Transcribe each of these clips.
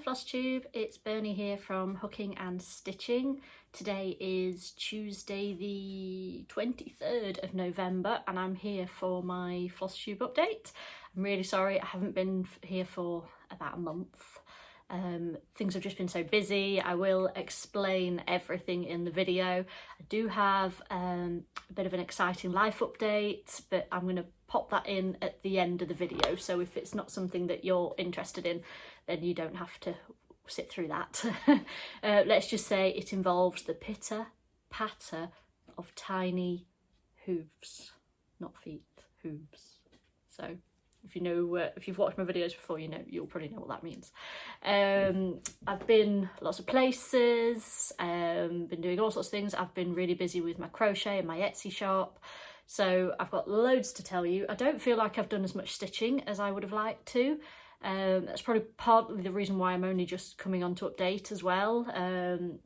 Flosstube, it's Bernie here from Hooking and Stitching. Today is Tuesday the 23rd of November and I'm here for my Flosstube update. I'm really sorry I haven't been here for about a month. Things have just been so busy. I will explain everything in the video. I do have a bit of an exciting life update, but I'm going to pop that in at the end of the video, so if it's not something that you're interested in, then you don't have to sit through that. Let's just say it involves the pitter patter of tiny hooves, not feet, hooves. So if you know, if you've watched my videos before, you'll probably know what that means. I've been lots of places, been doing all sorts of things. I've been really busy with my crochet and my Etsy shop. So I've got loads to tell you. I don't feel like I've done as much stitching as I would have liked to. That's probably partly the reason why I'm only just coming on to update as well,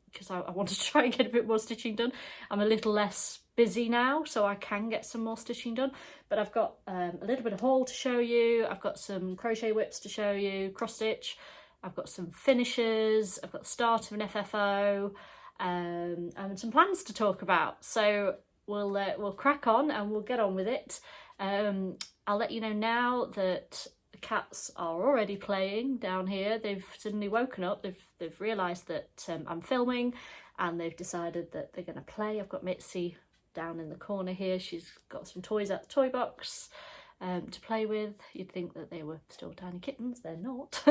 because I want to try and get a bit more stitching done. I'm a little less busy now, so I can get some more stitching done, but I've got a little bit of haul to show you. I've got some crochet whips to show you, cross stitch. I've got some finishes. I've got the start of an FFO, and some plans to talk about. So we'll crack on and we'll get on with it. I'll let you know now that the cats are already playing down here. They've suddenly woken up. They've realised that I'm filming, and they've decided that they're going to play. I've got Mitzi down in the corner here. She's got some toys out the toy box to play with. You'd think that they were still tiny kittens. They're not.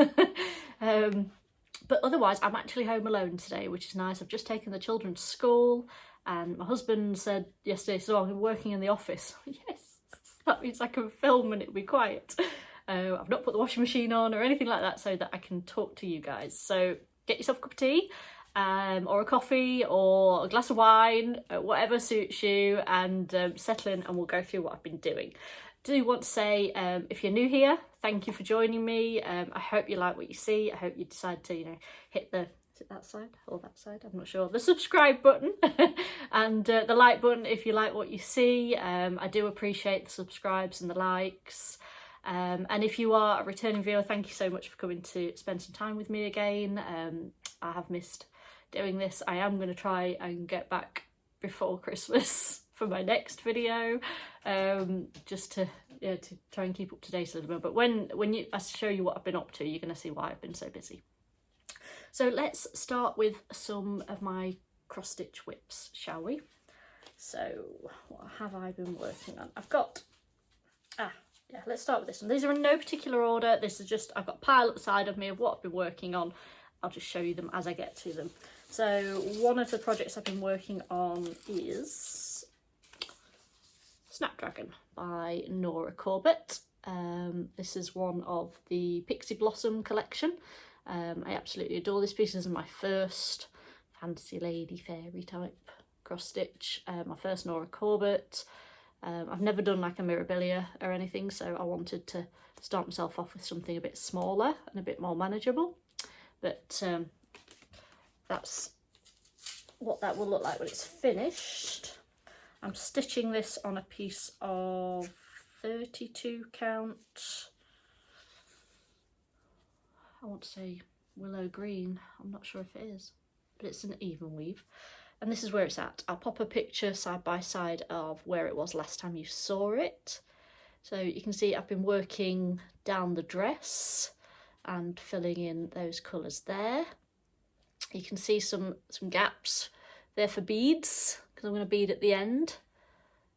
But otherwise, I'm actually home alone today, which is nice. I've just taken the children to school, and my husband said yesterday, so I'm working in the office. Yes, that means I can film and it'll be quiet. I've not put the washing machine on or anything like that so that I can talk to you guys. So get yourself a cup of tea, or a coffee, or a glass of wine, whatever suits you, and settle in and we'll go through what I've been doing. Do want to say, if you're new here, thank you for joining me. I hope you like what you see. I hope you decide to, hit the, is it that side or that side? I'm not sure. The subscribe button and the like button if you like what you see. I do appreciate the subscribes and the likes. And if you are a returning viewer, thank you so much for coming to spend some time with me again. I have missed doing this. I am going to try and get back before Christmas for my next video, just to try and keep up to date a little bit. But when I show you what I've been up to, you're going to see why I've been so busy. So let's start with some of my cross stitch whips, shall we? So what have I been working on? I've got yeah, let's start with this one. These are in no particular order. This is just, I've got a pile at the side of me of what I've been working on. I'll just show you them as I get to them. So one of the projects I've been working on is Snapdragon by Nora Corbett. This is one of the Pixie Blossom collection. I absolutely adore this piece. This is my first fantasy lady fairy type cross stitch. My first Nora Corbett. I've never done like a Mirabilia or anything, so I wanted to start myself off with something a bit smaller and a bit more manageable. But that's what that will look like when it's finished. I'm stitching this on a piece of 32 count, I want to say willow green, I'm not sure if it is, but it's an even weave. And this is where it's at. I'll pop a picture side by side of where it was last time you saw it. So you can see I've been working down the dress and filling in those colours there. You can see some gaps there for beads, because I'm going to bead at the end.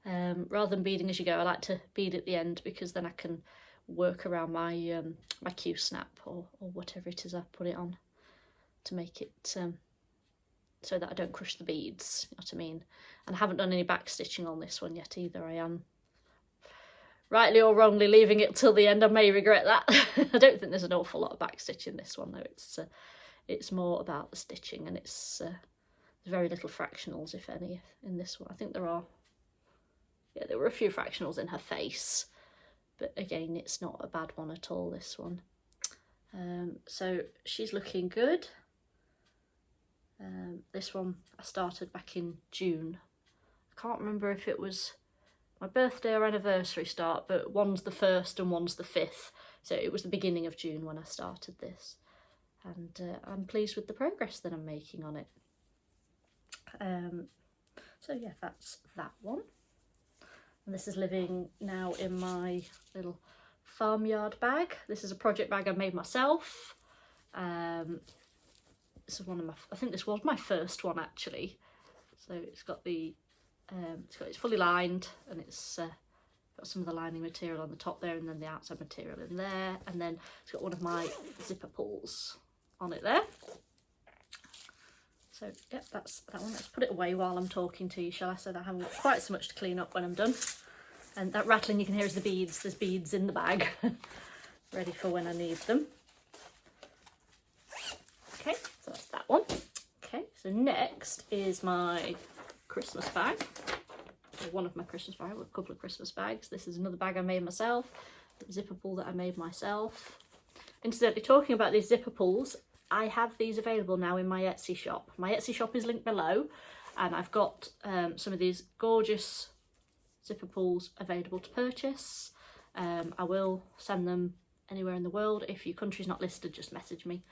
Rather than beading as you go, I like to bead at the end because then I can work around my my Q snap or whatever it is I put it on to make it so that I don't crush the beads, you know what I mean? And I haven't done any back stitching on this one yet either. I am, rightly or wrongly, leaving it till the end. I may regret that. I don't think there's an awful lot of back stitch in this one though. It's more about the stitching, and it's there's very little fractionals, if any, in this one. I think there are, yeah, there were a few fractionals in her face, but again, it's not a bad one at all, this one. So she's looking good. This one I started back in June. I can't remember if it was my birthday or anniversary start, but one's the 1st and one's the 5th. So it was the beginning of June when I started this. and I'm pleased with the progress that I'm making on it. So yeah, that's that one. And this is living now in my little farmyard bag. This is a project bag I made myself. This is one of my, I think this was my first one actually. So it's got the, it's fully lined, and it's got some of the lining material on the top there, and then the outside material in there, and then it's got one of my zipper pulls on it there. So yep, that's that one. Let's put it away while I'm talking to you, shall I, so that I haven't got quite so much to clean up when I'm done. And that rattling you can hear is the beads. There's beads in the bag, ready for when I need them. Okay, so that's that one. Okay, so next is my Christmas bag. One of my Christmas bags, a couple of Christmas bags. This is another bag I made myself, the zipper pull that I made myself. Incidentally, talking about these zipper pulls, I have these available now in my Etsy shop. My Etsy shop is linked below, and I've got some of these gorgeous zipper pulls available to purchase. I will send them anywhere in the world. If your country's not listed, just message me.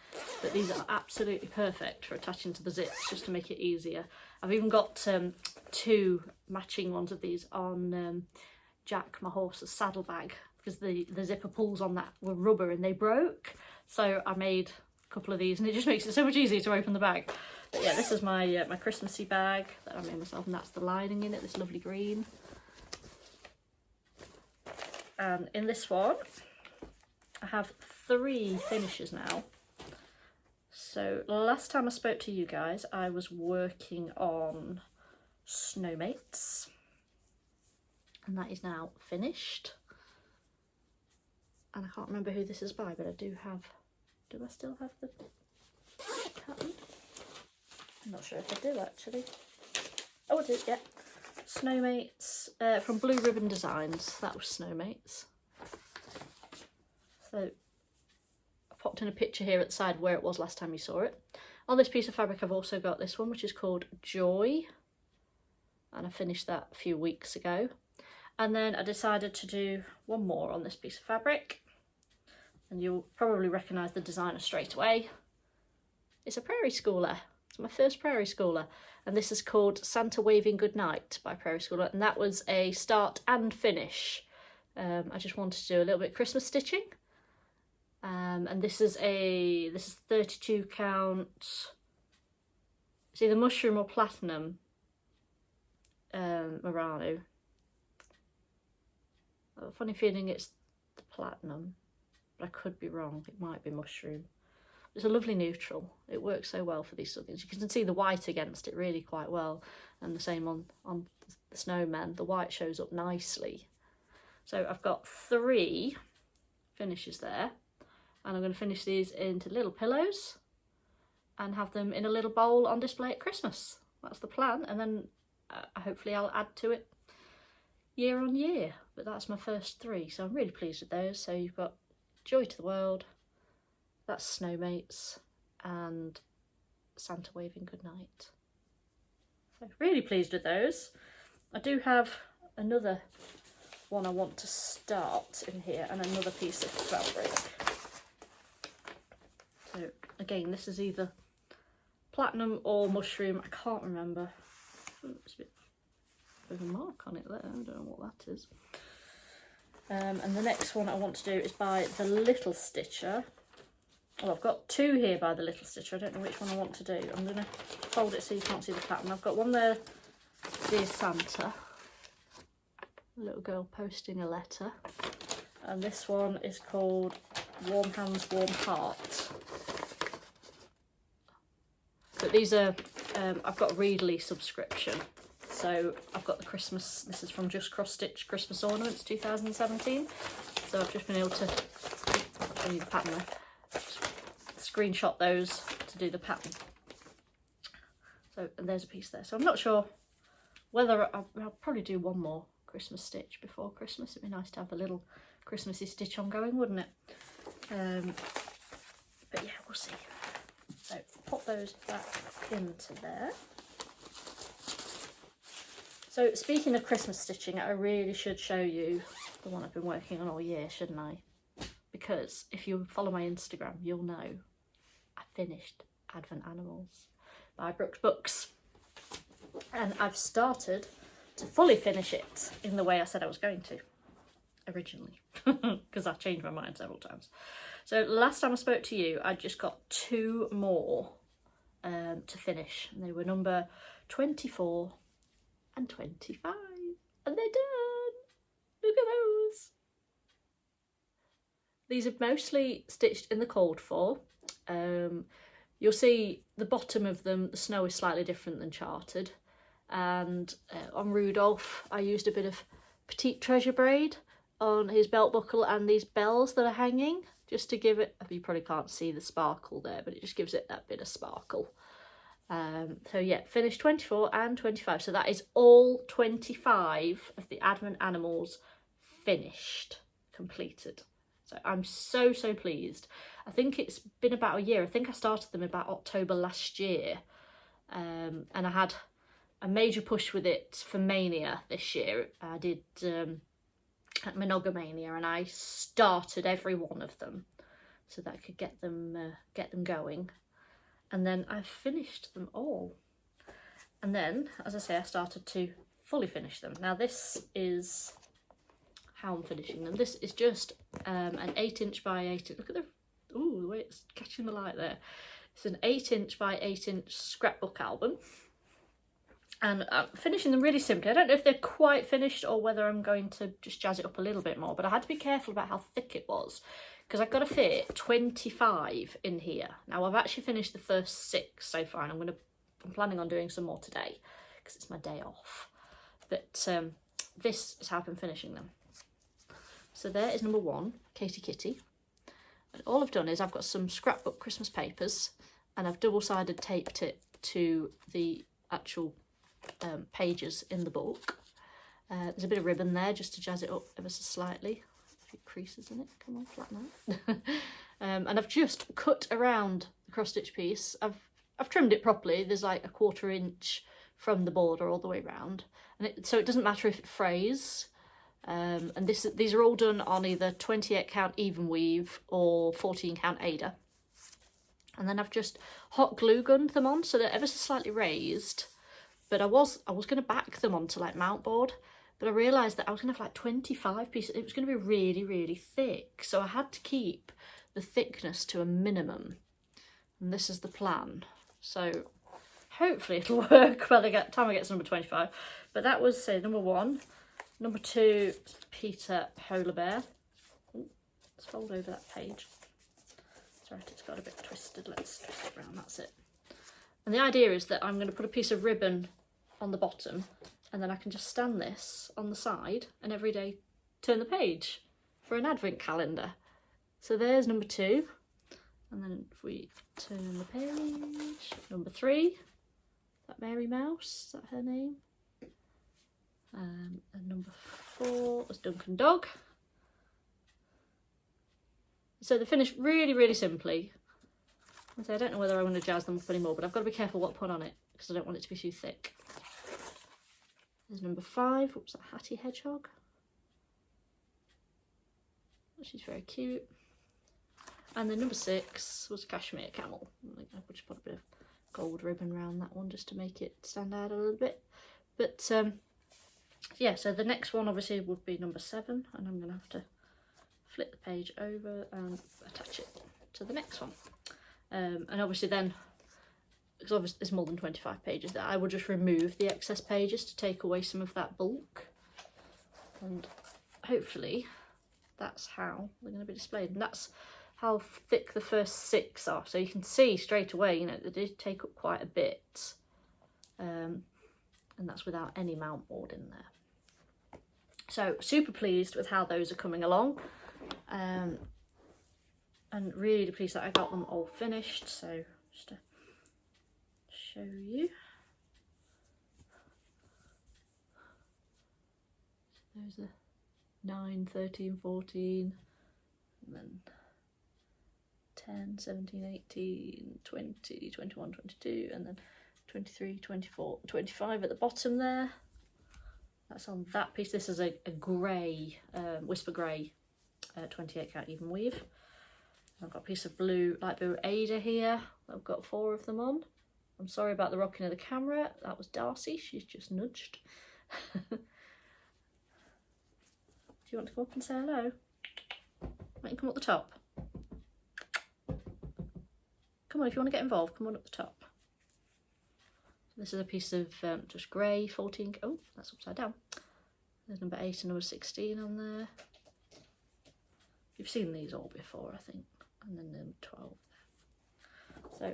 But these are absolutely perfect for attaching to the zips, just to make it easier. I've even got 2 matching ones of these on Jack, my horse's saddlebag, because the zipper pulls on that were rubber and they broke. So I made a couple of these, and it just makes it so much easier to open the bag. But yeah, this is my my Christmassy bag that I made myself, and that's the lining in it, this lovely green. And in this one, I have 3 finishes now. So last time I spoke to you guys, I was working on Snowmates, and that is now finished. And I can't remember who this is by, but I do have, do I still have the pattern? I'm not sure if I do actually. Oh, I do, yeah. Snowmates from Blue Ribbon Designs. That was Snowmates. So I popped in a picture here at the side where it was last time you saw it. On this piece of fabric I've also got this one, which is called Joy, and I finished that a few weeks ago. And then I decided to do one more on this piece of fabric, and you'll probably recognise the designer straight away. It's a Prairie Schooler. It's my first Prairie Schooler, and this is called Santa Waving Goodnight by Prairie Schooler, and that was a start and finish. I just wanted to do a little bit of Christmas stitching, and this is 32 count. It's either mushroom or platinum Murano. I have a funny feeling it's the platinum, but I could be wrong. It might be mushroom. It's a lovely neutral. It works so well for these sort of things. You can see the white against it really quite well, and the same on the snowman. The white shows up nicely. So I've got 3 finishes there, and I'm going to finish these into little pillows and have them in a little bowl on display at Christmas. That's the plan, and then hopefully I'll add to it year on year. But that's my first 3, so I'm really pleased with those. So you've got Joy to the World, that's Snowmates, and Santa Waving Goodnight. So really pleased with those. I do have another one I want to start in here, and another piece of fabric. So again, this is either platinum or mushroom. I can't remember. It's a bit of a mark on it there. I don't know what that is. And the next one I want to do is by the Little Stitcher. Well, I've got 2 here by the Little Stitcher. I don't know which one I want to do. I'm going to fold it so you can't see the pattern. I've got one there, Dear Santa. A little girl posting a letter. And this one is called Warm Hands, Warm Heart. But these are, I've got a Readly subscription. So I've got the Christmas, this is from Just Cross Stitch Christmas Ornaments 2017. So I've just been able to, I'll show you the pattern there. Screenshot those to do the pattern. So, and there's a piece there. So I'm not sure whether I'll probably do one more Christmas stitch before Christmas. It'd be nice to have a little Christmassy stitch ongoing, wouldn't it? But yeah, we'll see. So pop those back into there. So speaking of Christmas stitching, I really should show you the one I've been working on all year, shouldn't I? Because if you follow my Instagram, you'll know I finished Advent Animals by Brooks Books. And I've started to fully finish it in the way I said I was going to originally, because I changed my mind several times. So last time I spoke to you, I just got 2 more to finish, and they were number 24 and 25, and they're done. Look at those. These are mostly stitched in the called for. You'll see the bottom of them, the snow is slightly different than charted, and on Rudolph I used a bit of petite treasure braid on his belt buckle and these bells that are hanging, just to give it, you probably can't see the sparkle there, but it just gives it that bit of sparkle. So yeah, finished 24 and 25. So that is all 25 of the Advent Animals finished, completed. So I'm so pleased. I think it's been about a year. I think I started them about October last year. And I had a major push with it for Mania this year. I did at Monogamania, and I started every one of them so that I could get them going. And then I finished them all. And then, as I say, I started to fully finish them. Now this is how I'm finishing them. This is just an 8" by 8". Look at the way it's catching the light there. It's an 8" by 8" scrapbook album. And I'm finishing them really simply. I don't know if they're quite finished or whether I'm going to just jazz it up a little bit more, but I had to be careful about how thick it was, because I've got to fit 25 in here. Now I've actually finished the first 6 so far, and I'm planning on doing some more today because it's my day off. But this is how I've been finishing them. So there is number 1, Katie Kitty. And all I've done is I've got some scrapbook Christmas papers, and I've double-sided taped it to the actual pages in the book. There's a bit of ribbon there just to jazz it up ever so slightly. A few creases in it. Come on, flatten out. And I've just cut around the cross-stitch piece. I've trimmed it properly. There's like a 1/4 inch from the border all the way around, and so it doesn't matter if it frays. And these are all done on either 28 count even weave or 14 count Ada. And then I've just hot glue gunned them on so they're ever so slightly raised. But I was going to back them onto like mount board, but I realised that I was going to have like 25 pieces. It was going to be really thick, so I had to keep the thickness to a minimum. And this is the plan. So hopefully it'll work by the time I get to number 25. But that was, say, number 1. Number 2, Peter Polar Bear. Ooh, let's fold over that page. That's right, it's got a bit twisted. Let's twist it around, that's it. And the idea is that I'm going to put a piece of ribbon on the bottom, and then I can just stand this on the side and every day turn the page for an advent calendar. So there's number 2. And then if we turn the page, number 3, that Mary Mouse, is that her name? And number 4 was Duncan Dog. So they're finished really simply. So I don't know whether I want to jazz them up anymore, but I've got to be careful what I put on it because I don't want it to be too thick. There's number 5. Oops, that Hattie Hedgehog. She's very cute. And then number 6 was Cashmere Camel. I just put a bit of gold ribbon around that one just to make it stand out a little bit. But yeah, so the next one obviously would be number 7, and I'm going to have to flip the page over and attach it to the next one. And obviously then, because obviously there's more than 25 pages there, I will just remove the excess pages to take away some of that bulk. And hopefully that's how they're going to be displayed. And that's how thick the first 6 are. So you can see straight away, you know, they did take up quite a bit. And that's without any mount board in there. So super pleased with how those are coming along. And really pleased that I got them all finished. So just to show you. Those are 9, 13, 14, and then 10, 17, 18, 20, 21, 22, and then 23, 24, 25 at the bottom there. That's on that piece. This is a grey, Whisper Grey 28 count even weave. I've got a piece of blue, light blue Ada here. I've got 4 of them on. I'm sorry about the rocking of the camera. That was Darcy. She's just nudged. Do you want to come up and say hello? Might you come up the top? Come on, if you want to get involved, come on up the top. This is a piece of just grey 14. Oh, that's upside down. There's number 8 and number 16 on there. You've seen these all before, I think. And then number 12. So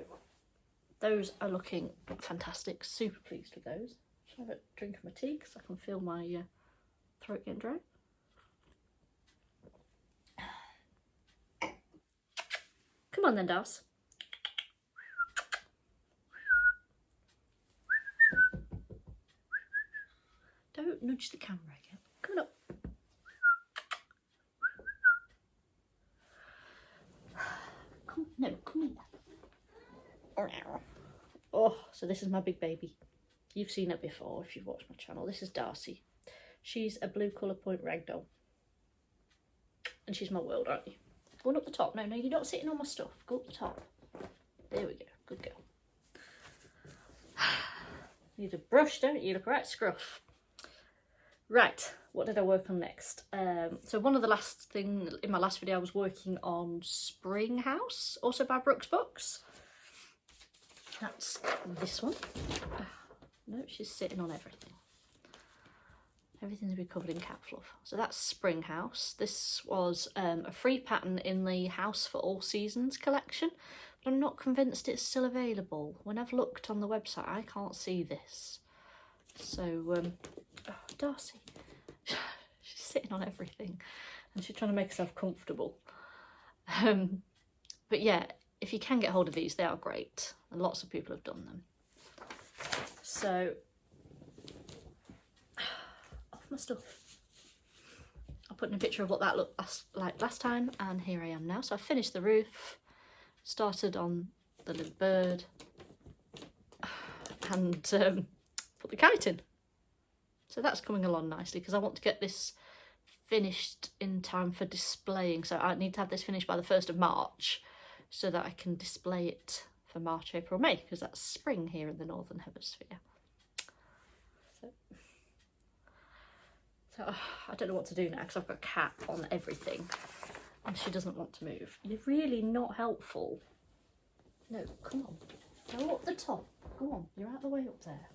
those are looking fantastic. Super pleased with those. Just have a drink of my tea because I can feel my throat getting dry. Come on then, Darcy. Don't nudge the camera again. Come on up. Come here. Oh, so this is my big baby. You've seen her before if you've watched my channel. This is Darcy. She's a blue colour point ragdoll. And she's my world, aren't you? Going up the top. No, you're not sitting on my stuff. Go up the top. There we go. Good girl. You need a brush, don't you? You look right scruff. Right, what did I work on next? So one of the last thing in my last video I was working on Spring House, also by Brooks Books. That's this one. No, she's sitting on everything. Everything's been covered in cat fluff. So that's Spring House. This was a free pattern in the House for All Seasons collection, but I'm not convinced it's still available. When I've looked on the website, I can't see this. So, oh, Darcy, she's sitting on everything and she's trying to make herself comfortable. But yeah, if you can get hold of these, they are great. And lots of people have done them. So, off my stuff. I'll put in a picture of what that looked like last time, and here I am now. So I finished the roof, started on the little bird, and put the kite in. So that's coming along nicely because I want to get this finished in time for displaying. So I need to have this finished by the 1st of March so that I can display it for March, April, May, because that's spring here in the Northern Hemisphere. So I don't know what to do now because I've got a cat on everything and she doesn't want to move. You're really not helpful. No, come on. Go up the top. Go on, you're out the way up there.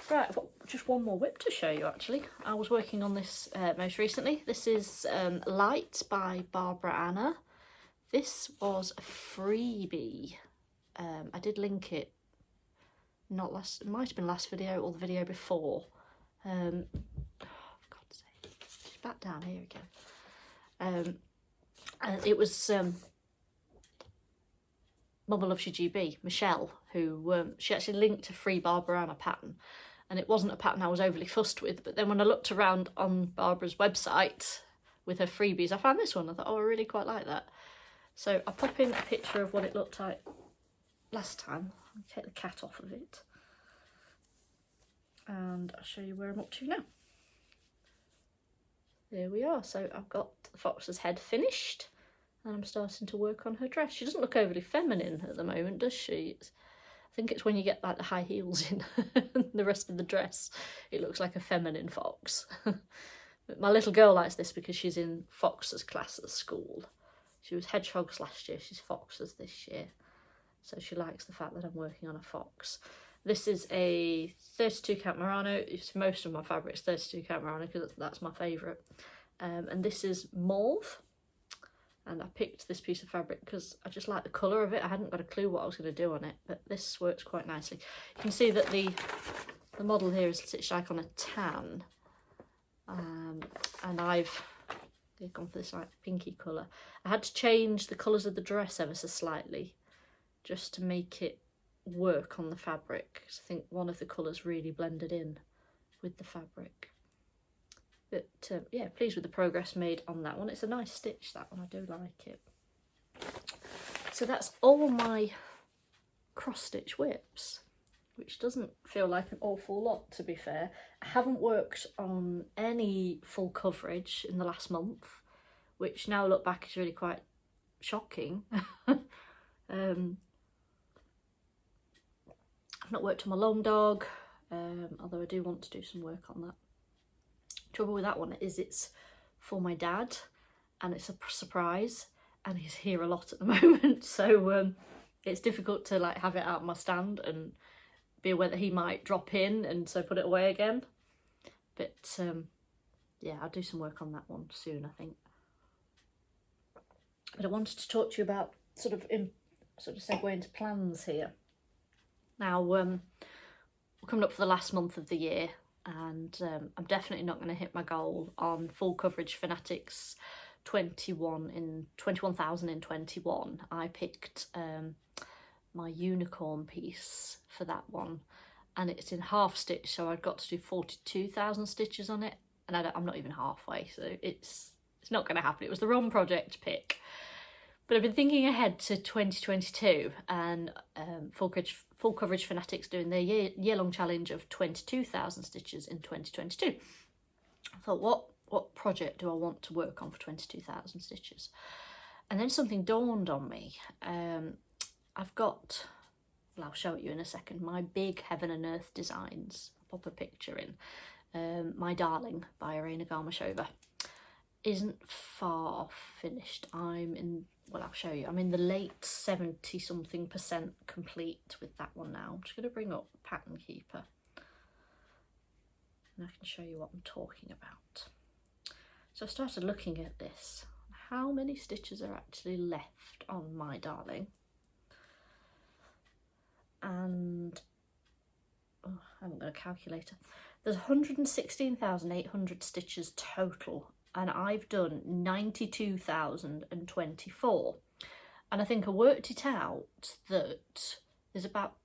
Right, I've got just one more whip to show you actually. I was working on this most recently. This is Light by Barbara Anna. This was a freebie. I did link it, not last, it might have been last video or the video before. Oh, for God's sake, she's back down here again. And it was Mama Loves You GB, Michelle, who she actually linked a free Barbara Anna pattern, and it wasn't a pattern I was overly fussed with, but then when I looked around on Barbara's website with her freebies, I found this one. I thought, oh, I really quite like that. So I'll pop in a picture of what it looked like last time. I'll take the cat off of it and I'll show you where I'm up to now. There we are. So I've got the fox's head finished and I'm starting to work on her dress. She doesn't look overly feminine at the moment, does she? I think it's when you get like the high heels in the rest of the dress, it looks like a feminine fox. But my little girl likes this because she's in foxes class at school. She was hedgehogs last year, she's foxes this year. So she likes the fact that I'm working on a fox. This is a 32 count Murano. It's most of my fabric's 32 count Murano because that's my favourite. And this is mauve. And I picked this piece of fabric because I just like the colour of it. I hadn't got a clue what I was going to do on it, but this works quite nicely. You can see that the model here is stitched like on a tan. And I've gone for this like pinky colour. I had to change the colours of the dress ever so slightly just to make it work on the fabric, because I think one of the colours really blended in with the fabric. But yeah, pleased with the progress made on that one. It's a nice stitch, that one. I do like it. So that's all my cross stitch whips, which doesn't feel like an awful lot, to be fair. I haven't worked on any full coverage in the last month, which now I look back is really quite shocking. I've not worked on my long dog, although I do want to do some work on that. Trouble with that one is it's for my dad and it's a surprise, and he's here a lot at the moment, so it's difficult to like have it out on my stand and be aware that he might drop in and so put it away again. But yeah, I'll do some work on that one soon, I think. But I wanted to talk to you about sort of segue into plans here. Now, we're coming up for the last month of the year, and I'm definitely not going to hit my goal on full coverage Fanatics 21,000 in 21. I picked my unicorn piece for that one, and it's in half stitch, so I've got to do 42,000 stitches on it, and I'm not even halfway, so it's not going to happen. It was the wrong project to pick. But I've been thinking ahead to 2022, and full coverage Fanatics doing their year-long challenge of 22,000 stitches in 2022. I thought, what project do I want to work on for 22,000 stitches? And then something dawned on me. I've got, well, I'll show it you in a second, my big Heaven and Earth designs. I'll pop a picture in. My Darling by Irina Garmashova isn't far finished. Well, I'll show you. I'm in the late 70-something% complete with that one now. I'm just going to bring up Pattern Keeper, and I can show you what I'm talking about. So I started looking at this. How many stitches are actually left on My Darling? And oh, I haven't got a calculator. There's 116,800 stitches total, and I've done 92,024. And I think I worked it out that there's about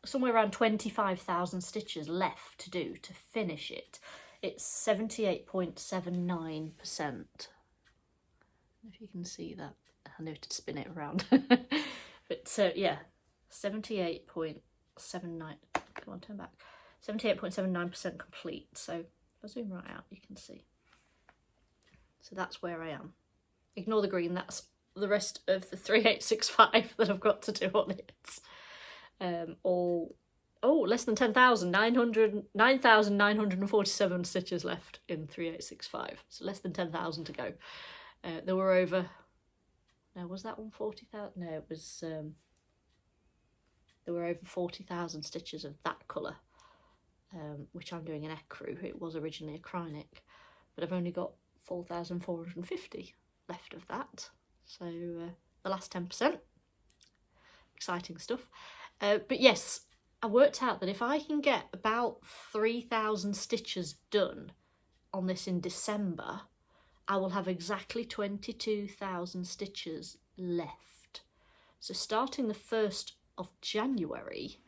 somewhere around 25,000 stitches left to do to finish it. It's 78.79%. If you can see that, I know to spin it around. But yeah, 78.79. Come on, turn back. 78.79% complete. So if I zoom right out, you can see. So that's where I am. Ignore the green, that's the rest of the 3865 that I've got to do on it. Less than 10,000, 9,947 stitches left in 3865. So less than 10,000 to go. There were over, no, was that one 40,000? No, it was, there were over 40,000 stitches of that colour, which I'm doing an ecru. It was originally a Krynic, but I've only got 4,450 left of that. So the last 10%, exciting stuff. But yes, I worked out that if I can get about 3,000 stitches done on this in December, I will have exactly 22,000 stitches left. So starting the 1st of January,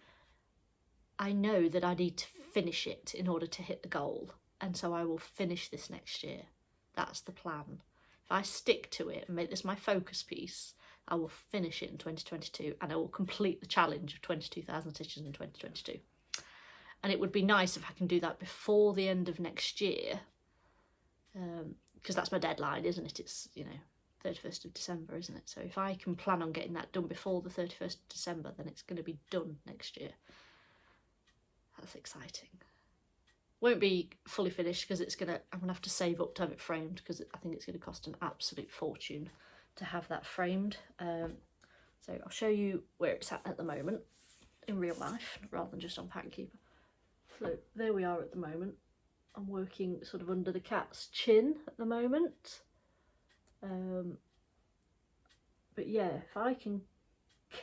I know that I need to finish it in order to hit the goal, and so I will finish this next year. That's the plan. If I stick to it and make this my focus piece, I will finish it in 2022, and I will complete the challenge of 22,000 stitches in 2022. And it would be nice if I can do that before the end of next year, because that's my deadline, isn't it? It's, 31st of December, isn't it? So if I can plan on getting that done before the 31st of December, then it's going to be done next year. That's exciting. Won't be fully finished because I'm gonna have to save up to have it framed, because I think it's going to cost an absolute fortune to have that framed. So I'll show you where it's at the moment in real life rather than just on Pattern Keeper. So there we are at the moment. I'm working sort of under the cat's chin at the moment. But yeah, if I can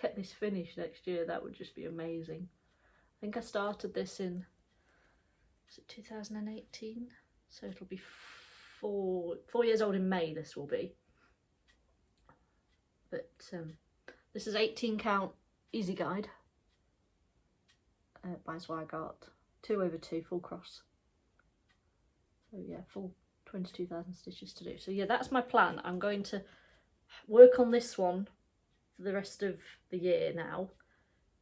get this finished next year, that would just be amazing. I think I started this in, was it 2018? So it'll be 4 years old in May, this will be. But this is 18 count easy guide by Zweigart, 2/2 full cross. So yeah, full 22,000 stitches to do. So yeah, that's my plan. I'm going to work on this one for the rest of the year now,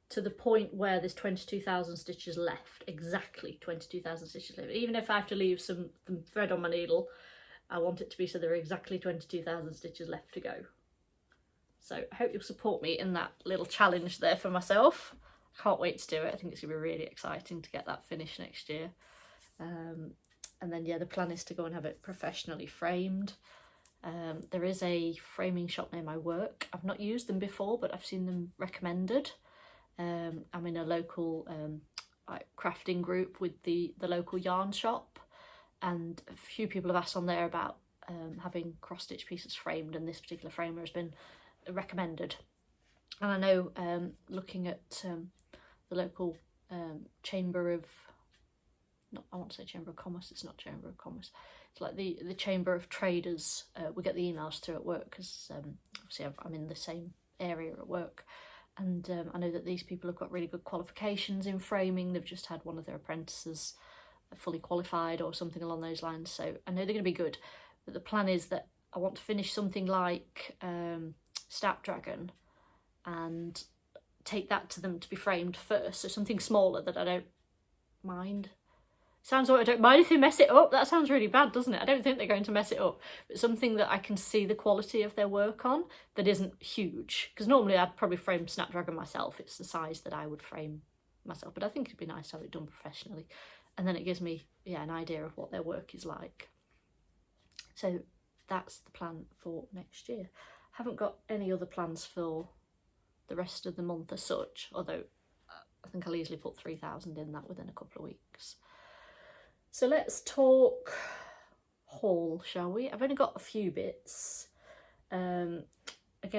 to the point where there's 22,000 stitches left, exactly 22,000 stitches left. Even if I have to leave some thread on my needle, I want it to be so there are exactly 22,000 stitches left to go. So I hope you'll support me in that little challenge there for myself. I can't wait to do it. I think it's going to be really exciting to get that finished next year. And then, yeah, the plan is to go and have it professionally framed. There is a framing shop near my work. I've not used them before, but I've seen them recommended. I'm in a local like crafting group with the local yarn shop, and a few people have asked on there about having cross-stitch pieces framed, and this particular framer has been recommended. And I know looking at the local Chamber of, I want to say Chamber of Commerce, it's not Chamber of Commerce, it's like the Chamber of Traders. We get the emails through at work because obviously I'm in the same area at work, and I know that these people have got really good qualifications in framing. They've just had one of their apprentices fully qualified or something along those lines, so I know they're going to be good. But the plan is that I want to finish something like Snapdragon and take that to them to be framed first, so something smaller that I don't mind. Sounds like I don't mind if they mess it up. That sounds really bad, doesn't it? I don't think they're going to mess it up, but something that I can see the quality of their work on that isn't huge, because normally I'd probably frame Snapdragon myself. It's the size that I would frame myself, but I think it'd be nice to have it done professionally, and then it gives me, yeah, an idea of what their work is like. So that's the plan for next year. I haven't got any other plans for the rest of the month as such, although I think I'll easily put 3,000 in that within a couple of weeks. So let's talk haul, shall we? I've only got a few bits. Again,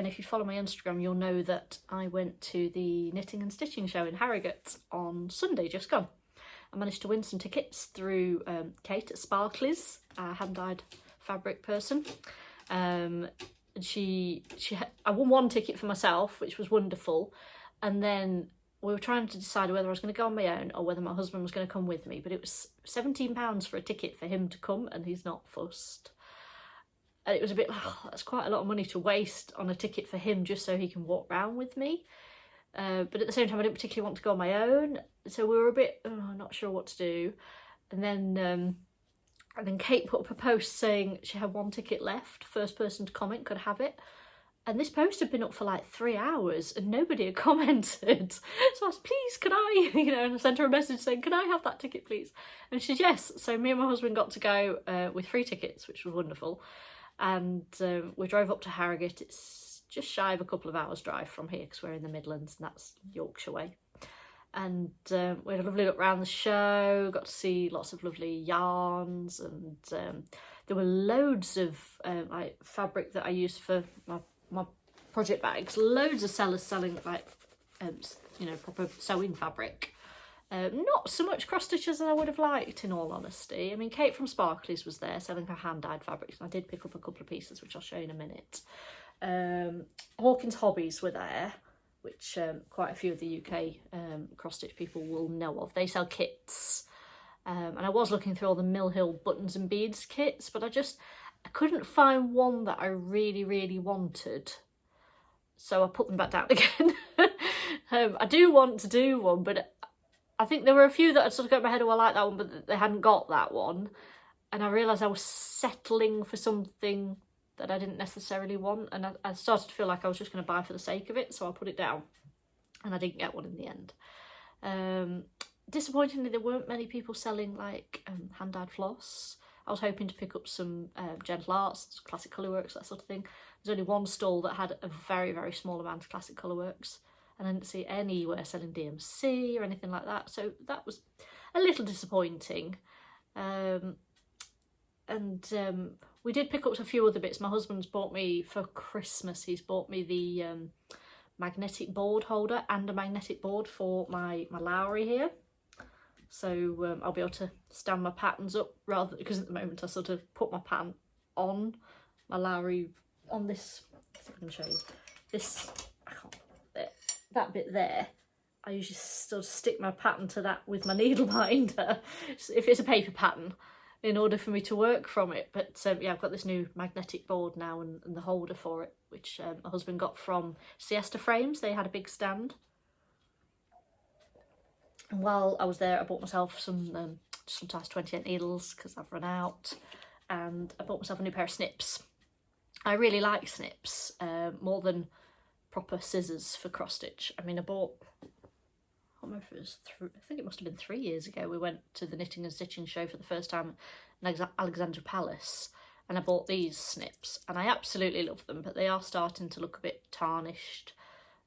if you follow my Instagram, you'll know that I went to the knitting and stitching show in Harrogate on Sunday, just gone. I managed to win some tickets through Kate at Sparkly's, a hand-dyed fabric person. And I won one ticket for myself, which was wonderful, and then we were trying to decide whether I was going to go on my own or whether my husband was going to come with me, but it was £17 for a ticket for him to come, and he's not fussed. And it was a bit, that's quite a lot of money to waste on a ticket for him just so he can walk around with me. But at the same time, I didn't particularly want to go on my own, so we were a bit, not sure what to do. And then Kate put up a post saying she had one ticket left, first person to comment could have it. And this post had been up for like 3 hours and nobody had commented. So I was, please, can I, and I sent her a message saying, can I have that ticket, please? And she said yes. So me and my husband got to go with 3 tickets, which was wonderful. And we drove up to Harrogate. It's just shy of a couple of hours drive from here because we're in the Midlands, and that's Yorkshire way. And we had a lovely look around the show, got to see lots of lovely yarns, and there were loads of like fabric that I used for my project bags. Loads of sellers selling like proper sewing fabric. Not so much cross stitches as I would have liked, in all honesty. I mean, Kate from Sparkly's was there selling her hand-dyed fabrics, and I did pick up a couple of pieces which I'll show you in a minute. Hawkins Hobbies were there, which quite a few of the UK cross-stitch people will know of. They sell kits. And I was looking through all the Mill Hill buttons and beads kits, but I couldn't find one that I really, really wanted. So I put them back down again. I do want to do one, but I think there were a few that I'd sort of got in my head, oh, I like that one, but they hadn't got that one. And I realised I was settling for something that I didn't necessarily want, and I started to feel like I was just going to buy for the sake of it, so I put it down, and I didn't get one in the end. Disappointingly, there weren't many people selling like hand-dyed floss. I was hoping to pick up some Gentle Arts, Classic Colourworks, that sort of thing. There's only one stall that had a very, very small amount of Classic Colourworks, and I didn't see anywhere selling DMC or anything like that, so that was a little disappointing. We did pick up a few other bits. My husband's bought me for Christmas, he's bought me the magnetic board holder and a magnetic board for my Lowry here. So I'll be able to stand my patterns up rather, because at the moment I sort of put my pattern on my Lowry on this, if I can show you, this, I can't, there, that bit there. I usually sort of stick my pattern to that with my needle binder, if it's a paper pattern, in order for me to work from it. But yeah, I've got this new magnetic board now and the holder for it, which my husband got from Siesta Frames. They had a big stand. And while I was there, I bought myself some size 28 needles because I've run out, and I bought myself a new pair of snips. I really like snips more than proper scissors for cross stitch. I mean, I bought, I don't know if it was I think it must have been 3 years ago, we went to the knitting and stitching show for the first time in Alexandra Palace, and I bought these snips and I absolutely love them, but they are starting to look a bit tarnished,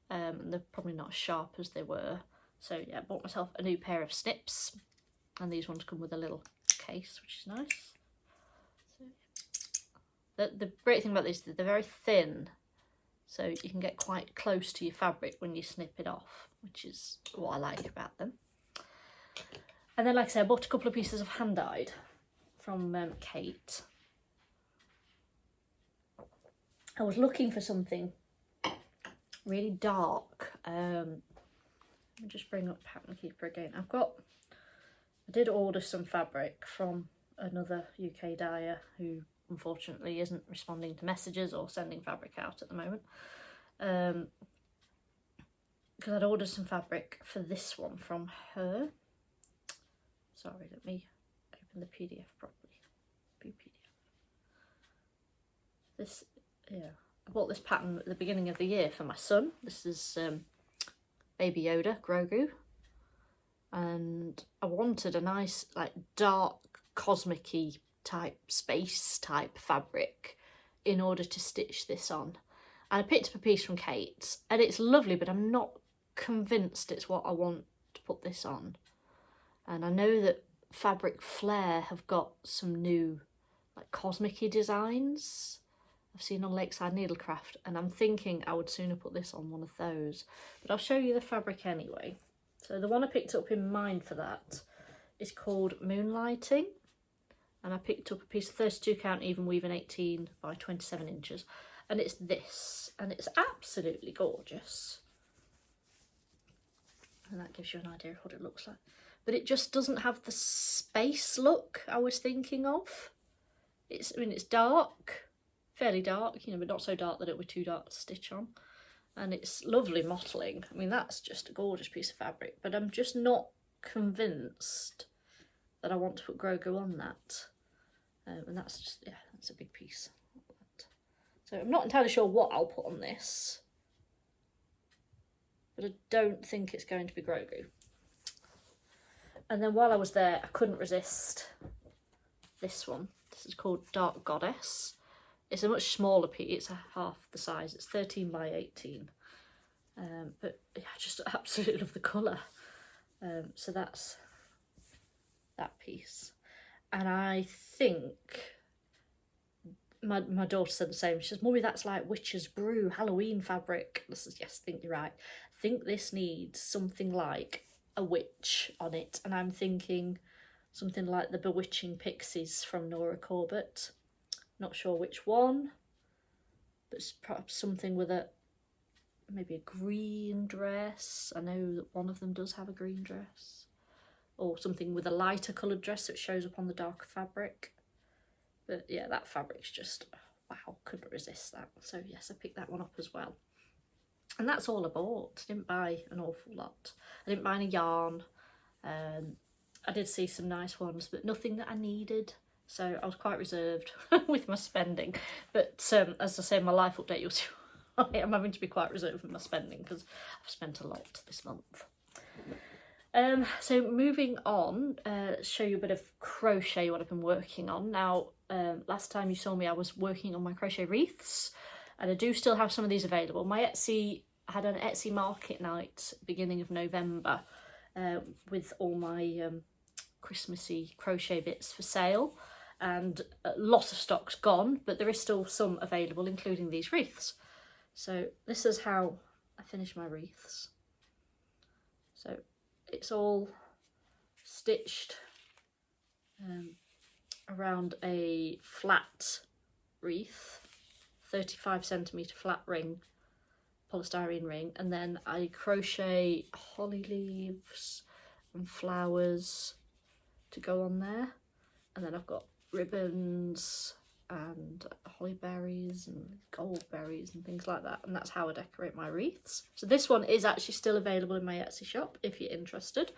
and they're probably not as sharp as they were. So yeah, I bought myself a new pair of snips, and these ones come with a little case, which is nice. So, the great thing about these is they're very thin, so you can get quite close to your fabric when you snip it off, which is what I like about them. And then, like I said, I bought a couple of pieces of hand-dyed from Kate. I was looking for something really dark. Let me just bring up Pattern Keeper again. I did order some fabric from another UK dyer who unfortunately isn't responding to messages or sending fabric out at the moment. Because I'd ordered some fabric for this one from her. Sorry, let me open the PDF properly. PDF. This, yeah, I bought this pattern at the beginning of the year for my son. This is Baby Yoda, Grogu. And I wanted a nice, like, dark, cosmic-y type, space type fabric in order to stitch this on. And I picked up a piece from Kate, and it's lovely, but I'm not convinced it's what I want to put this on. And I know that Fabric Flair have got some new, like, cosmic-y designs I've seen on Lakeside Needlecraft, and I'm thinking I would sooner put this on one of those. But I'll show you the fabric anyway. So the one I picked up in mind for that is called Moonlighting, and I picked up a piece of 32 count even weave in 18 by 27 inches, and it's this, and it's absolutely gorgeous. And that gives you an idea of what it looks like. But it just doesn't have the space look I was thinking of. I mean, it's dark, fairly dark, you know, but not so dark that it would be too dark to stitch on. And it's lovely mottling. I mean, that's just a gorgeous piece of fabric, but I'm just not convinced that I want to put Grogu on that. And that's just, yeah, that's a big piece. So I'm not entirely sure what I'll put on this, but I don't think it's going to be Grogu. And then while I was there, I couldn't resist this one. This is called Dark Goddess. It's a much smaller piece, it's half the size, it's 13 by 18. But yeah, I just absolutely love the colour. So that's that piece. And I think my daughter said the same. She says, "Mummy, that's like Witch's Brew, Halloween fabric." I says, "Yes, I think you're right. I think this needs something like a witch on it." And I'm thinking something like the Bewitching Pixies from Nora Corbett. Not sure which one, but it's perhaps something with maybe a green dress. I know that one of them does have a green dress. Or something with a lighter coloured dress so it shows up on the darker fabric. But yeah, that fabric's just, wow, couldn't resist that. So yes, I picked that one up as well. And that's all I bought. I didn't buy an awful lot. I didn't buy any yarn. I did see some nice ones, but nothing that I needed. So I was quite reserved with my spending. But as I say in my life update, you'll see I'm having to be quite reserved with my spending because I've spent a lot this month. So moving on, show you a bit of crochet, what I've been working on. Now, last time you saw me, I was working on my crochet wreaths, and I do still have some of these available. My Etsy, I had an Etsy market night beginning of November with all my Christmassy crochet bits for sale, and a lot of stock's gone, but there is still some available, including these wreaths. So this is how I finish my wreaths. So it's all stitched around a flat wreath, 35cm flat ring, polystyrene ring, and then I crochet holly leaves and flowers to go on there, and then I've got ribbons and holly berries and gold berries and things like that, and that's how I decorate my wreaths. So this one is actually still available in my Etsy shop if you're interested,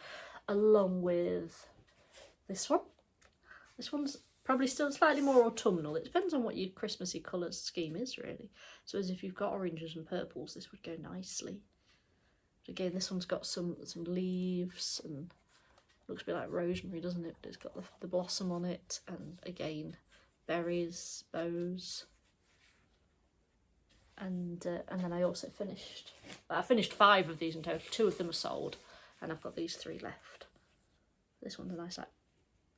along with this one. This one's Probably still slightly more autumnal. It depends on what your Christmassy colours scheme is, really. So as if you've got oranges and purples, this would go nicely. But again, this one's got some leaves and looks a bit like rosemary, doesn't it? But it's got the blossom on it, and again, berries, bows. And then I also finished, I finished 5 of these in total. 2 of them are sold, and I've got these 3 left. This one's a nice like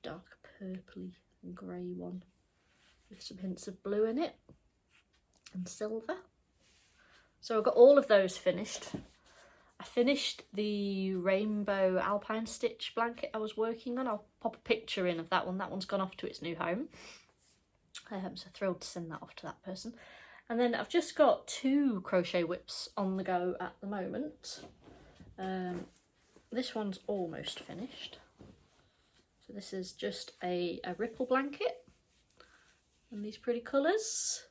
dark purpley and grey one with some hints of blue in it and silver. So I've got all of those finished. I finished the rainbow alpine stitch blanket I was working on. I'll pop a picture in of that one. That one's gone off to its new home. So thrilled to send that off to that person. And then I've just got 2 crochet whips on the go at the moment. This one's almost finished. So this is just a ripple blanket in these pretty colours.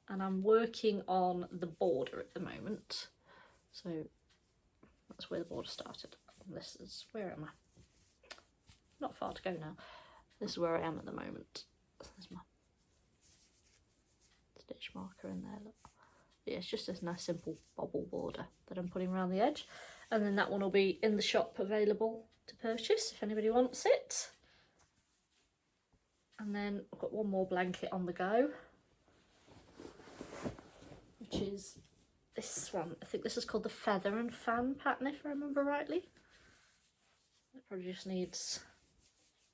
And I'm working on the border at the moment. So that's where the border started. And this is, where am I? Not far to go now. This is where I am at the moment. So there's my stitch marker in there, look. But yeah, it's just this nice simple bobble border that I'm putting around the edge, and then that one will be in the shop available to purchase if anybody wants it. And then I've got one more blanket on the go, which is this one. I think this is called the Feather and Fan pattern, if I remember rightly. It probably just needs,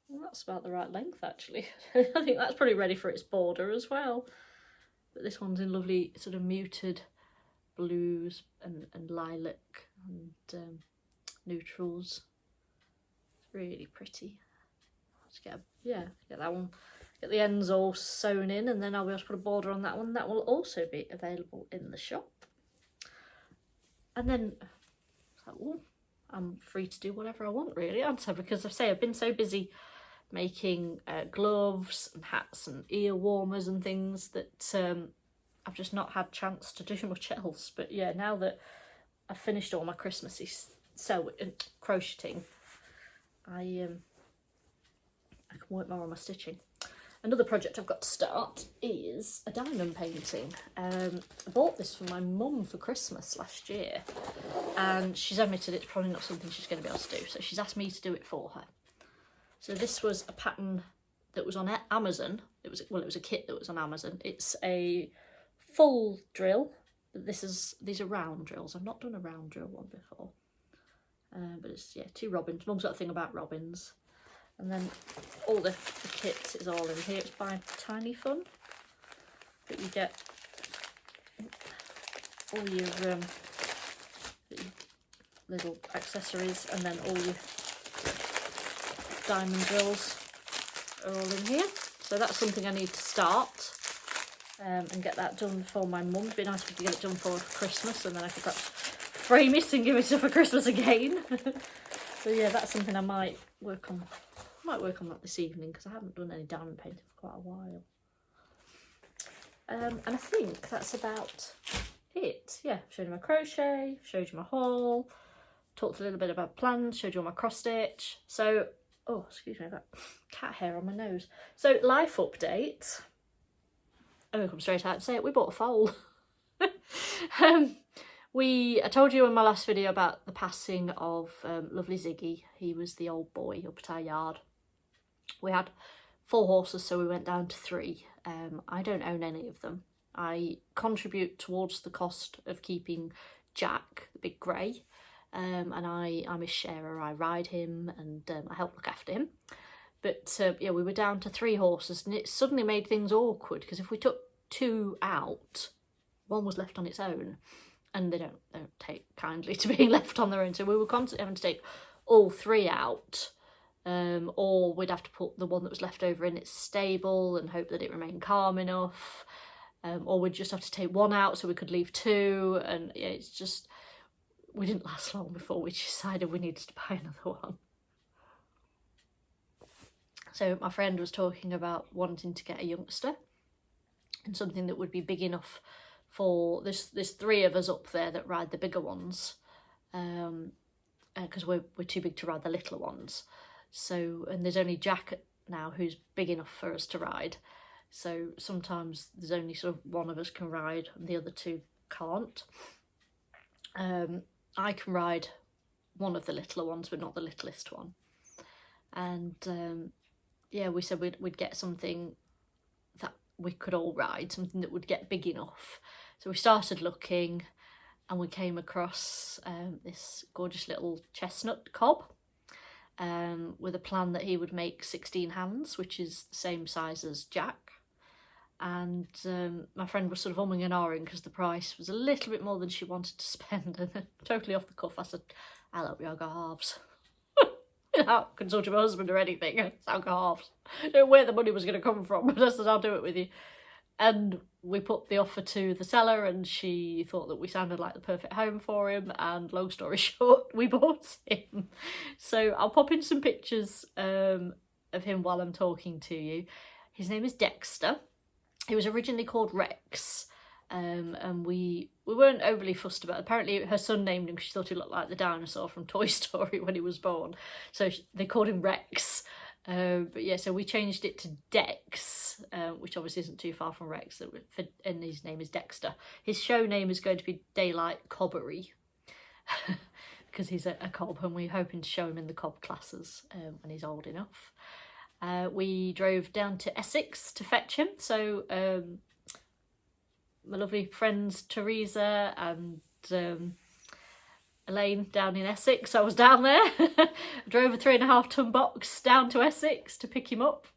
well, that's about the right length actually. I think that's probably ready for its border as well. But this one's in lovely sort of muted blues and lilac and neutrals. It's really pretty. Just get that one, get the ends all sewn in, and then I'll be able to put a border on that one. That will also be available in the shop. And then I'm free to do whatever I want, really, aren't I? Because I say I've been so busy making gloves and hats and ear warmers and things that I've just not had chance to do much else. But yeah, now that I've finished all my Christmassy crocheting, I can work more on my stitching. Another project I've got to start is a diamond painting. I bought this for my mum for Christmas last year, and she's admitted it's probably not something she's going to be able to do, so she's asked me to do it for her. So this was a pattern that was on Amazon. It was a kit that was on Amazon. It's a full drill, but these are round drills. I've not done a round drill one before. But it's, yeah, 2 robins. Mum's got a thing about robins. And then all the kit is all in here. It's by Tiny Fun. But you get all your little accessories, and then all your diamond drills are all in here. So that's something I need to start and get that done for my mum. It'd be nice to get it done for Christmas, and then I could perhaps frame it and give it to her for Christmas again. So yeah, that's something I might work on. I might work on that this evening, because I haven't done any diamond painting for quite a while. And I think that's about it. Yeah, showed you my crochet, showed you my haul, talked a little bit about plans, showed you all my cross stitch. So, oh, excuse me, I've got cat hair on my nose. So, life update. I'm going to come straight out and say it. We bought a foal. I told you in my last video about the passing of lovely Ziggy. He was the old boy up at our yard. We had 4 horses, so we went down to 3. I don't own any of them. I contribute towards the cost of keeping Jack, the big grey, and I'm his sharer. I ride him and I help look after him. But yeah, we were down to 3 horses, and it suddenly made things awkward, because if we took 2 out, one was left on its own, and they don't take kindly to being left on their own. So we were constantly having to take all 3 out, or we'd have to put the one that was left over in its stable and hope that it remained calm enough, or we'd just have to take 1 out so we could leave 2, and yeah, it's just, we didn't last long before we decided we needed to buy another one. So my friend was talking about wanting to get a youngster, and something that would be big enough for, there's 3 of us up there that ride the bigger ones, because we're too big to ride the littler ones. So, and there's only Jack now who's big enough for us to ride. So sometimes there's only sort of one of us can ride and the other two can't. I can ride one of the littler ones, but not the littlest one. And yeah, we said we'd get something that we could all ride, something that would get big enough. So we started looking, and we came across this gorgeous little chestnut cob with a plan that he would make 16 hands, which is the same size as Jack. And my friend was sort of umming and ahhing because the price was a little bit more than she wanted to spend, and then totally off the cuff I said, I'll help you, I'll go halves. Without consulting my husband or anything, I'll go halves. I don't know where the money was going to come from, but I said, I'll do it with you. And we put the offer to the seller, and she thought that we sounded like the perfect home for him, and long story short, we bought him. So I'll pop in some pictures of him while I'm talking to you. His name is Dexter. He was originally called Rex, and we weren't overly fussed about it. Apparently her son named him because she thought he looked like the dinosaur from Toy Story when he was born, so they called him Rex. But yeah, so we changed it to Dex, which obviously isn't too far from Rex, and his name is Dexter. His show name is going to be Daylight Cobbery, because he's a cob, and we're hoping to show him in the cob classes when he's old enough. We drove down to Essex to fetch him, so my lovely friends Teresa and Elaine down in Essex, I was down there. I drove a 3.5 ton box down to Essex to pick him up,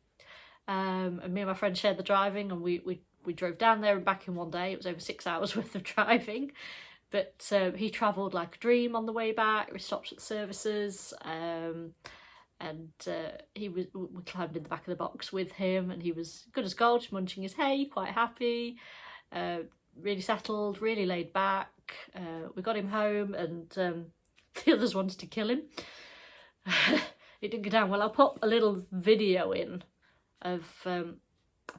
and me and my friend shared the driving, and we drove down there and back in one day. It was over 6 hours worth of driving, but he travelled like a dream on the way back. We stopped at the services, and we climbed in the back of the box with him, and he was good as gold, munching his hay, quite happy, really settled, really laid back. We got him home, and the others wanted to kill him. It didn't go down well. I'll pop a little video in of, I think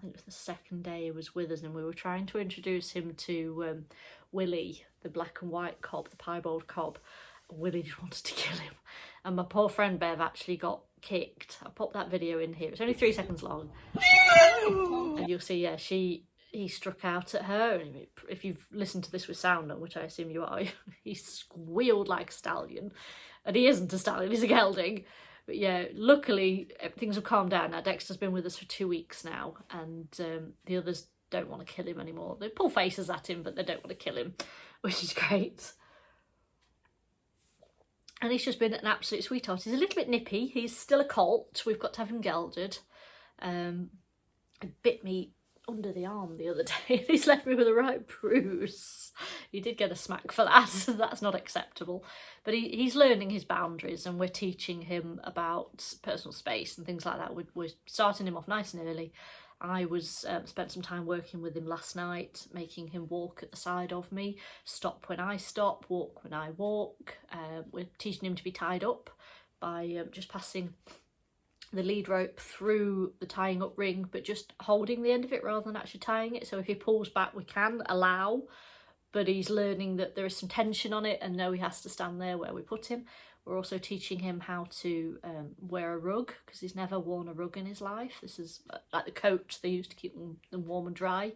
it was the second day he was with us, and we were trying to introduce him to Willie, the black and white cob, the piebald cob. Willie just wanted to kill him, and my poor friend Bev actually got kicked. I'll pop that video in here. It's only 3 seconds long, and you'll see, yeah, he struck out at her. And if you've listened to this with sound on, which I assume you are, he squealed like a stallion, and he isn't a stallion, he's a gelding. But yeah, luckily things have calmed down now. Dexter's been with us for 2 weeks now, and the others don't want to kill him anymore. They pull faces at him, but they don't want to kill him, which is great. And he's just been an absolute sweetheart. He's a little bit nippy. He's still a colt. We've got to have him gelded. It bit me under the arm the other day. He's left me with a right bruise. He did get a smack for that, so that's not acceptable. But he's learning his boundaries, and we're teaching him about personal space and things like that. We're starting him off nice and early. I spent some time working with him last night, making him walk at the side of me, stop when I stop, walk when I walk. We're teaching him to be tied up by just passing the lead rope through the tying up ring, but just holding the end of it rather than actually tying it. So if he pulls back, we can allow, but he's learning that there is some tension on it, and know he has to stand there where we put him. We're also teaching him how to wear a rug, because he's never worn a rug in his life. This is like the coat they used to keep them warm and dry.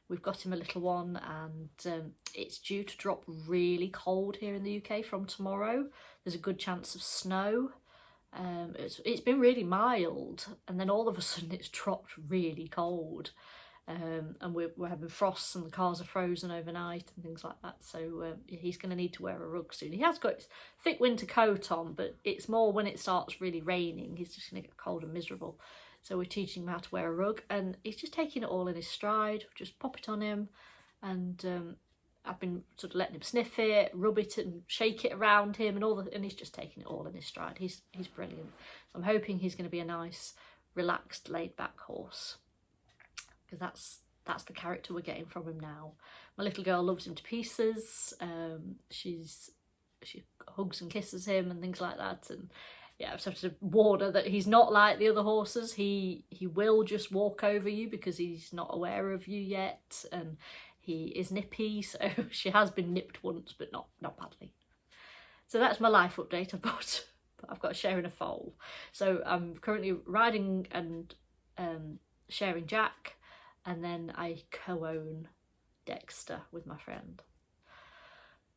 We've got him a little one, and it's due to drop really cold here in the UK from tomorrow. There's a good chance of snow. It's been really mild, and then all of a sudden it's dropped really cold. And we're having frosts, and the cars are frozen overnight and things like that. So he's going to need to wear a rug soon. He has got his thick winter coat on, but it's more when it starts really raining. He's just going to get cold and miserable. So we're teaching him how to wear a rug, and he's just taking it all in his stride. Just pop it on him, and I've been sort of letting him sniff it, rub it and shake it around him, and he's just taking it all in his stride. He's brilliant. I'm hoping he's going to be a nice, relaxed, laid-back horse, because that's the character we're getting from him now. My little girl loves him to pieces. She hugs and kisses him and things like that. And yeah, I've have to warn her that he's not like the other horses. He will just walk over you because he's not aware of you yet, and he is nippy. So she has been nipped once, but not badly. So that's my life update. I bought but I've got a share in a foal. So I'm currently riding and sharing Jack, and then I co-own Dexter with my friend.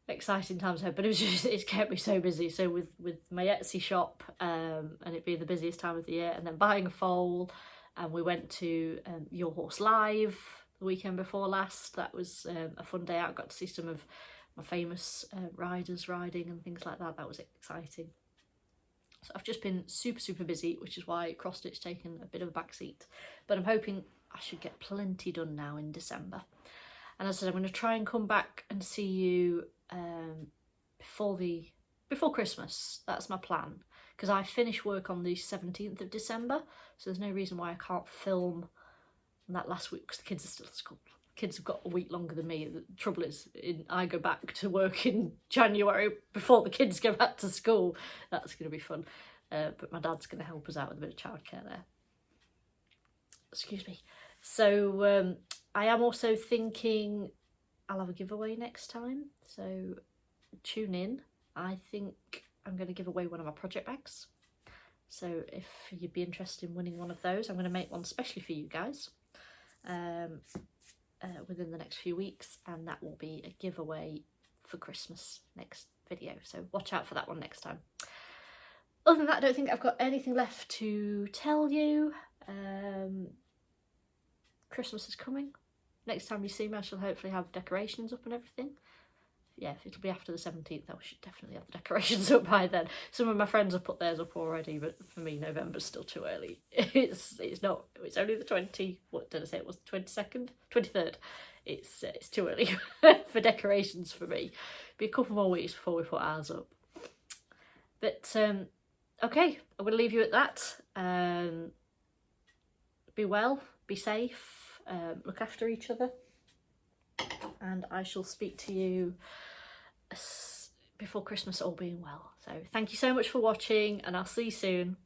Exciting times ahead, but it's kept me so busy. So with my Etsy shop and it being the busiest time of the year, and then buying a foal, and we went to Your Horse Live the weekend before last. That was a fun day out. I got to see some of my famous riders riding and things like that. That was exciting. So I've just been super busy, which is why cross stitch taken a bit of a backseat, but I'm hoping I should get plenty done now in December. And as I said, I'm going to try and come back and see you before Christmas. That's my plan, because I finish work on the 17th of December, so there's no reason why I can't film that last week, because the kids are still at school. Kids have got a week longer than me. The trouble is, I go back to work in January before the kids go back to school. That's going to be fun. But my dad's going to help us out with a bit of childcare there. Excuse me. So I am also thinking I'll have a giveaway next time. So tune in. I think I'm going to give away one of my project bags. So if you'd be interested in winning one of those, I'm going to make one specially for you guys. Within the next few weeks, and that will be a giveaway for Christmas next video, so watch out for that one next time. Other than that, I don't think I've got anything left to tell you. Christmas is coming. Next time you see me, I shall hopefully have decorations up and everything. Yeah, it'll be after the 17th. I should definitely have the decorations up by then. Some of my friends have put theirs up already, but for me, November's still too early. It's not. It's only the 20. What did I say? It was the 22nd, 23rd. It's too early for decorations for me. Be a couple more weeks before we put ours up. But okay, I'm going to leave you at that. Be well, be safe, look after each other. And I shall speak to you before Christmas, all being well. So thank you so much for watching, and I'll see you soon.